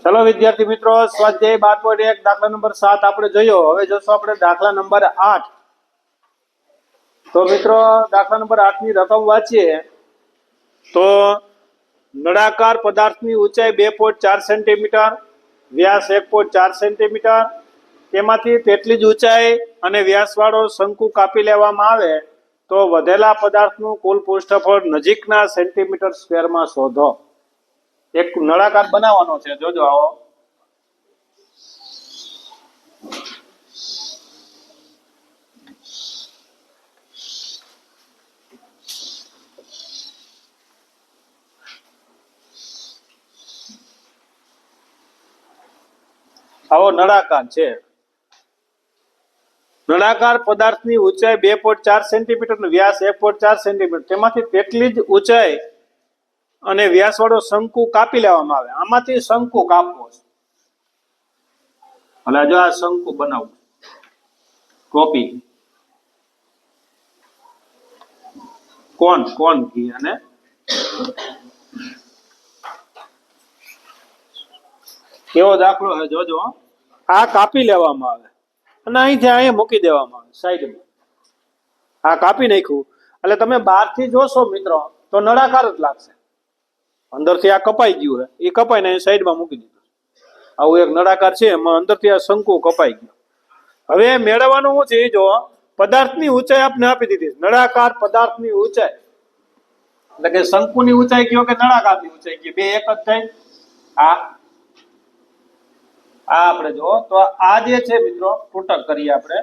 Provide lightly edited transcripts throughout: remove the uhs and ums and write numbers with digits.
चलो विद्यार्थी मित्रों स्वाध्याय 12.1 दाखला नंबर 7 આપણે જોયો। હવે જોશું આપણે દાખલા નંબર 8। તો મિત્રો દાખલા નંબર 8 ની રકમ વાંચીએ તો નળાકાર પદાર્થની ઊંચાઈ 2.4 સેન્ટીમીટર, વ્યાસ 1.4 સેન્ટીમીટર, તેમાંથી તેટલી જ ઊંચાઈ અને વ્યાસવાળો શંકુ કાપી લેવામાં આવે તો વધેલા પદાર્થનું કુલ પૃષ્ઠફળ નજીકના સેન્ટીમીટર સ્ક્વેરમાં શોધો। एक नळाकार बनावવાનો છે। જોજો આવો આવો નળાકાર છે। નળાકાર પદાર્થની ઊંચાઈ 2.4 સેન્ટીમીટર અને વ્યાસ 1.4 સેન્ટીમીટર, તેમાંથી તેટલી જ ઊંચાઈ અને વ્યાસવાળો શંકુ કાપી લેવામાં આવે। આમાંથી શંકુ કાપવો છે, એટલે જો આ શંકુ બનાવવું કોપી કોણ કોણ કી અને કેવો દાખલો છે જોજો। આ કાપી લેવામાં આવે અને અહીંથી અહીંયા મૂકી દેવામાં આવે સાઈડમાં। આ કાપી નાખ્યું એટલે તમે બહારથી જોશો મિત્રો તો નળાકાર જ લાગશે, અંદરથી આ કપાઈ ગયું છે, એ કપાઈને સાઈડમાં મૂકી દીધું। આવું એક નળાકાર છે, એમાં અંદરથી આ શંકુ કપાઈ ગયું। હવે મેળવવાનું શું છે એ જો, પદાર્થની ઊંચાઈ આપને આપી દીધી, નળાકાર પદાર્થની ઊંચાઈ એટલે કે શંકુની ઊંચાઈ કયો કે નળાકારની ઊંચાઈ કયો, બે એક જ થાય। આ આપણે જો તો આ જે છે મિત્રો તૂટક કરીએ આપણે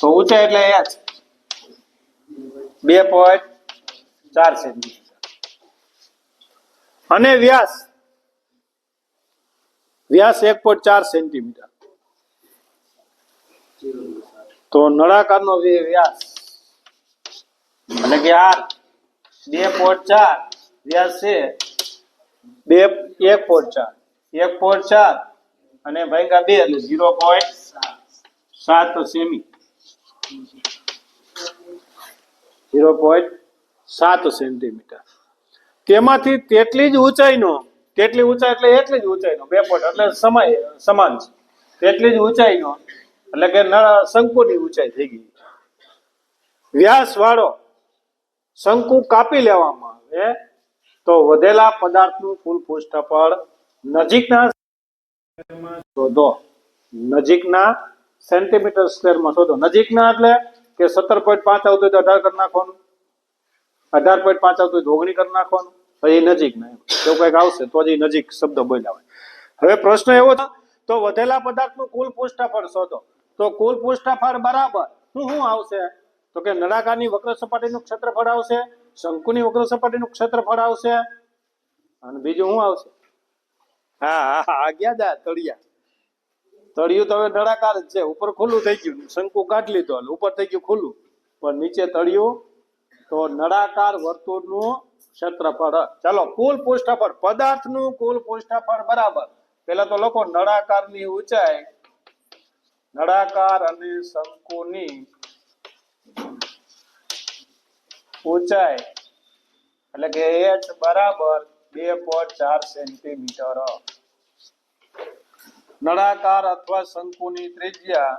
તો ઊંચાઈ એટલે આ છે 2.4 સેન્ટીમીટર અને વ્યાસ 1.4 સેન્ટીમીટર। તો નળાકારનો વ્યાસ એટલે કે r 2.4 વ્યાસ છે 1.4 અને ભાગ્યા 2 એટલે 0.7 સેમી, 0.7 સેન્ટીમીટર। તેમાંથી તેટલી જ ઊંચાઈનો, તેટલી ઊંચાઈ એટલે એટલી જ ઊંચાઈનો 2 એટલે સમાન છે, તેટલી જ ઊંચાઈનો એટલે કે શંકુની ઊંચાઈ થઈ ગઈ। વ્યાસ વાળો શંકુ કાપી લેવામાં આવે તો વધેલા પદાર્થનું કુલ પૃષ્ઠફળ નજીકના શોધો। નજીકના સેન્ટીમીટર સ્ક્વેરમાં શોધો। નજીકના એટલે કે 17.5 આવતું હોય તો 18 કરી નાખવાનું, 18.5 આવતું હોય તો 19 કરી નાખવાનું, પછી નજીકના એવું કંઈક આવશે તો જ નજીક શબ્દ બોલ્યા હોય। હવે પ્રશ્ન એવો તો વધેલા પદાર્થનું કુલ પૃષ્ઠફળ શોધો। તો કુલ પૃષ્ઠફળ બરાબર શું આવશે તો કે નળાકારની વક્ર સપાટીનું ક્ષેત્રફળ આવશે, શંકુની વક્ર સપાટીનું ક્ષેત્રફળ આવશે અને બીજું શું આવશે? હા ગયા દા તળિયા, તળિયું તો હવે નળાકાર જ છે, ઉપર ખુલ્લું થઈ ગયું, શંકુ કાઢી લીધો એટલે ઉપર થઈ ગયું ખુલ્લું, પણ નીચે તળિયું તો નળાકાર વર્તુળનું ક્ષેત્રફળ। ચાલો કુલ પૃષ્ઠફળ, પદાર્થનું કુલ પૃષ્ઠફળ બરાબર, પેલા તો લખો નળાકારની ઊંચાઈ, નળાકાર અને શંકુની ઊંચાઈ એટલે કે h બરાબર 2.4 સેન્ટીમીટર। નળાકાર અથવા શંકુની ત્રિજ્યા,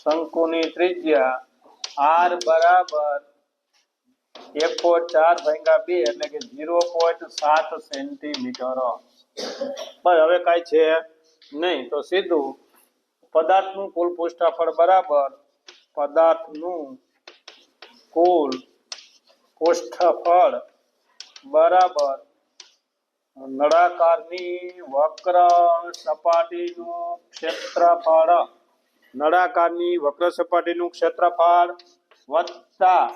શંકુની ત્રિજ્યા r બરાબર 1.4 ભાગ્યા 2 એટલે કે 0.7 સેન્ટીમીટર। બસ હવે કાંઈ છે નહીં તો સીધું પદાર્થનું કુલ પૃષ્ઠફળ બરાબર પદાર્થનું કુલ પૃષ્ઠફળ બરાબર નળાકારની વક્ર સપાટીનું ક્ષેત્રફળ, નળાકારની વક્ર સપાટીનું ક્ષેત્રફળ વત્તા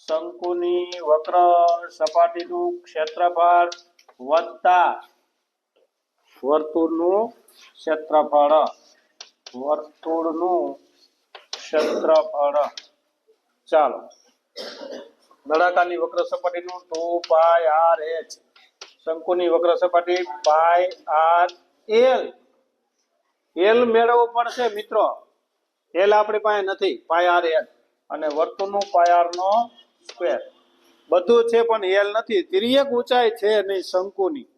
શંકુની વક્ર સપાટીનું ક્ષેત્રફળ વત્તા વર્તુળનું ક્ષેત્રફળ, વર્તુળનું ક્ષેત્રફળ। ચાલો નળાકારની વક્ર સપાટીનું 2πr/h, શંકુની વક્ર સપાટી πr/l, l મેળવવો પડશે મિત્રો, l આપણી પાસે નથી, πr/l અને વર્તુળનું πr નો સ્ક્વેર બધું છે પણ એલ નથી. તિર્યક ઊંચાઈ છે નહીં શંકુની.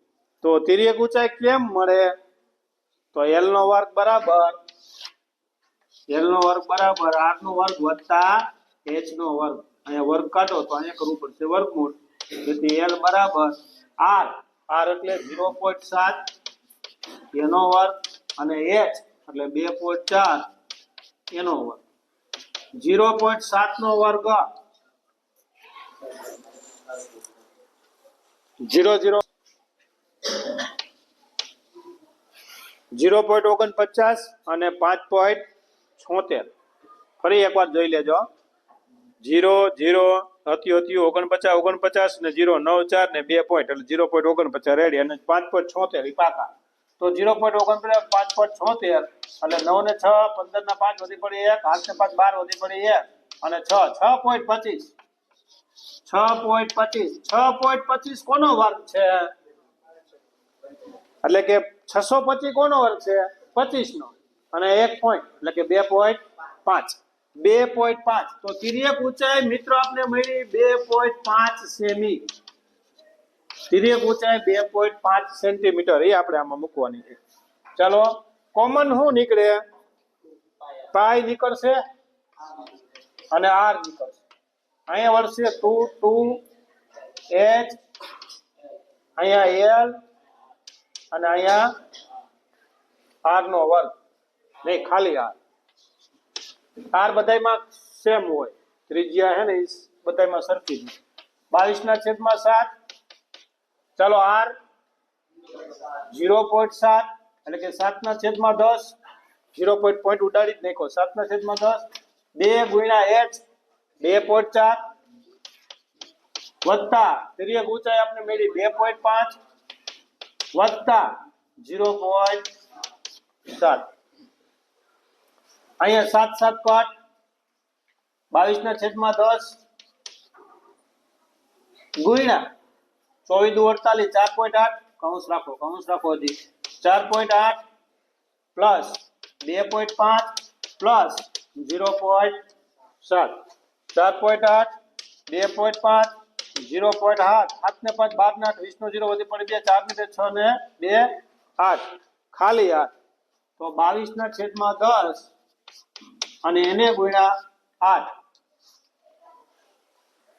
તો તિર્યક ઊંચાઈ કેમ મળે? તો એલ નો વર્ગ બરાબર આર નો વર્ગ વત્તા એચ નો વર્ગ. અહીંયા વર્ગ કાઢો તો અહીંયા કરવું પડશે વર્ગમૂળ. તેથી એલ બરાબર આર એટલે 0.7 એનો વર્ગ અને એચ એટલે 2.4 એનો વર્ગ. 0.7 નો વર્ગ 0.49 અને 5.76. ફરી એકવાર જોઈ લેજો. 0 0 હતી 49 ને 0 9 4 ને 2 પોઈન્ટ એટલે 0.49 રેડી અને 5.76 ઈ પાકા. તો 0.49 5.76 એટલે 9 ને 6 15 ના 5 વધી પડી 1 8 ને 5 12 વધી પડી 1 અને 6.25 કોનો વર્ગ છે? એટલે કે 625 કોનો વર્ગ છે? 25 નો અને 1 પોઈન્ટ એટલે કે 2.5. તો તિર્યક ઊંચાઈ મિત્રો આપને મળી 2.5 સેમી. તિર્યક ઊંચાઈ 2.5 સેન્ટીમીટર એ આપણે આમાં મૂકવાની છે. ચાલો કોમન શું નીકળે? પાઈ નીકળશે અને આર નીકળશે. અહીંયા વળશે 2 એચ, અહીંયા એલ અને અહીંયા આર નો વર્ગ નહીં ખાલી આર બધાયમાં સેમ હોય. ત્રિજ્યા હે ને બધાયમાં સરખી જ 22/7. ચાલો આર 0.7 એટલે કે 7/10. 0 પોઈન્ટ ઉડાડી જ નાખો. 7/10 2 ગુણ્યા h 2.4 વત્તા તિર્યક ઊંચાઈ આપણે મળી 2.5 વત્તા 0.7. અહીંયા 7 7 22/10 ગુણ્યા 24 48 કૌંસ રાખો હજી 4.8 પ્લસ 2.5 પ્લસ 0.7. 4.8 2.5 0.8 7 ને 5 12 ને 8 20 નો 0 વધી પડી 2 4 ને 6 ને 2 8 ખાલી 8. તો 22/10 અને એને ગુણ્યા 8.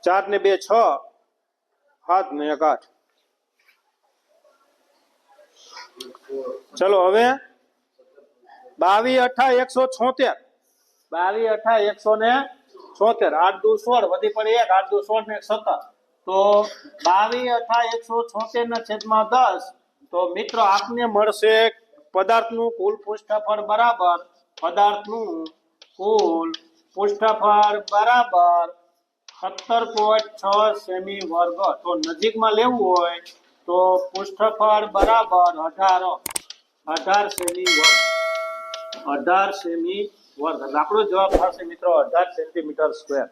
4 ને 2 6 7 ને 1 8. ચલો હવે 22 8 176. 22 8 176 8 દુ 16 વધી પડી 1 8 દુ 16 ને 17. તો 22 8 176/10. તો મિત્રો આપને મળશે પદાર્થનું કુલ પૃષ્ઠફળ બરાબર 17.6 સેમી વર્ગ. તો નજીકમાં લેવું હોય તો પૃષ્ઠફળ બરાબર 18 સેમી વર્ગ. 18 સેમી વર્ગ. આપણો જવાબ થશે મિત્રો 18 સેન્ટીમીટર સ્ક્વેર.